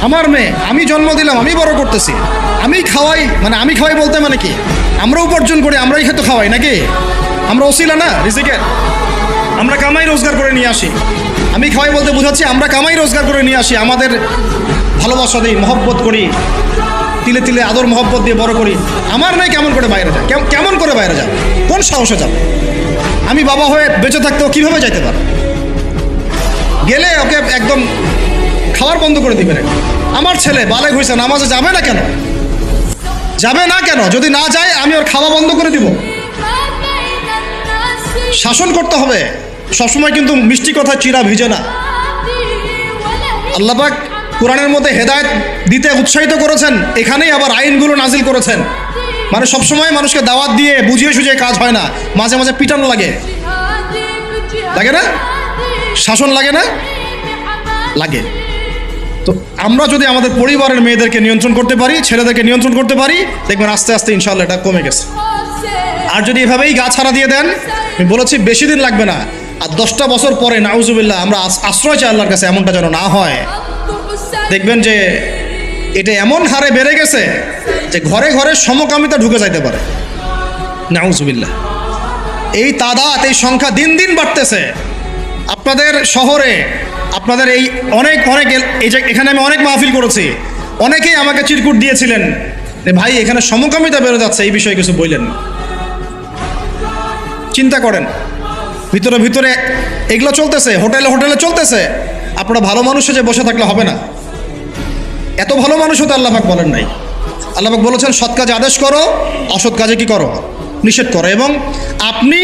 আমার মেয়ে, আমি জন্ম দিলাম, আমি বড় করতেছি, আমি খাওয়াই, মানে আমি খাওয়াই বলতে মানে কি, আমরা উপার্জন করি, আমরাই খেতে খাওয়াই নাকি? আমরা ওসিলা না রিজিকের, আমরা কামাই রোজগার করে নিয়ে আসি। আমি খাওয়াই বলতে বোঝাচ্ছি আমরা কামাই রোজগার করে নিয়ে আসি, আমাদের ভালোবাসা দিই, মহব্বত করি, তিলে তিলে আদর মহব্বত দিয়ে বড় করি। আমার মেয়ে কেমন করে বাইরে যায়? কেমন করে বাইরে যাবে? কোন সাহসে যাবে? আমি বাবা হয়ে বেঁচে থাকতেও কীভাবে যাইতে পারে? গেলে ওকে একদম খাওয়ার বন্ধ করে দিবেন। আমার ছেলে বালেগ হয়েছে, নামাজে যাবে না কেন? যাবে না কেন? যদি না যায় আমি ওর খাওয়া বন্ধ করে দিব। শাসন করতে হবে সবসময়, কিন্তু মিষ্টি কথা চিরা ভিজে না। আল্লাহ পাক কোরআনের মধ্যে হেদায়েত দিতে উৎসাহিত করেছেন, এখানেই আবার আইনগুলো নাজিল করেছেন। মানে সবসময় মানুষকে দাওয়াত দিয়ে বুঝিয়ে সুঝিয়ে কাজ হয় না, মাঝে মাঝে পিটানো লাগে, লাগে না? শাসন লাগে না? লাগে। তো আমরা যদি আমাদের পরিবারের মেয়েদেরকে নিয়ন্ত্রণ করতে পারি, ছেলেদেরকে নিয়ন্ত্রণ করতে পারি, দেখবেন আস্তে আস্তে ইনশাআল্লাহ এটা কমে গেছে। আর যদি এভাবেই গা ছাড়া দিয়ে দেন, আমি বলেছি বেশি দিন লাগবে না, আর 10টা বছর পরে নাউজুবিল্লাহ আমরা আশ্রয় চাই আল্লাহর কাছে, এমনটা যেন না হয়। দেখবেন যে এটা এমন হারে বেড়ে গেছে যে ঘরে ঘরে সমকামিতা ঢুকে যাইতে পারে। নাউজুবিল্লাহ, এই তাদাত, এই সংখ্যা দিন দিন বাড়তেছে। আপনাদের শহরে, আপনাদের এই অনেক এই যে এখানে আমি অনেক মাহফিল করেছি, অনেকেই আমাকে চিরকুট দিয়েছিলেন যে ভাই এখানে সমকামিতা বেড়ে যাচ্ছে, এই বিষয়ে কিছু বললেন। চিন্তা করেন, ভিতরে ভিতরে এগুলো চলতেছে, হোটেলে হোটেলে চলতেছে। আপনারা ভালো মানুষে যে বসে থাকলে হবে না। এত ভালো মানুষ হতে আল্লাহ পাক বলেন নাই। আল্লাহ পাক বলেছেন সৎ কাজে আদেশ করো, অসৎ কাজে কি করো? নিষেধ করো। এবং আপনি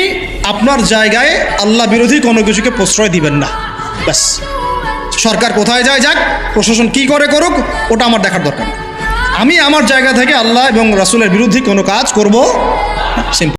আপনার জায়গায় আল্লাহ বিরোধী কোনো কিছুকে প্রশ্রয় দিবেন না। ব্যাস, সরকার কোথায় যায় যাক, প্রশাসন কি করে করুক, ওটা আমার দেখার দরকার। আমি আমার জায়গা থেকে আল্লাহ এবং রাসূলের বিরোধী কোনো কাজ করব না। সিম্পল।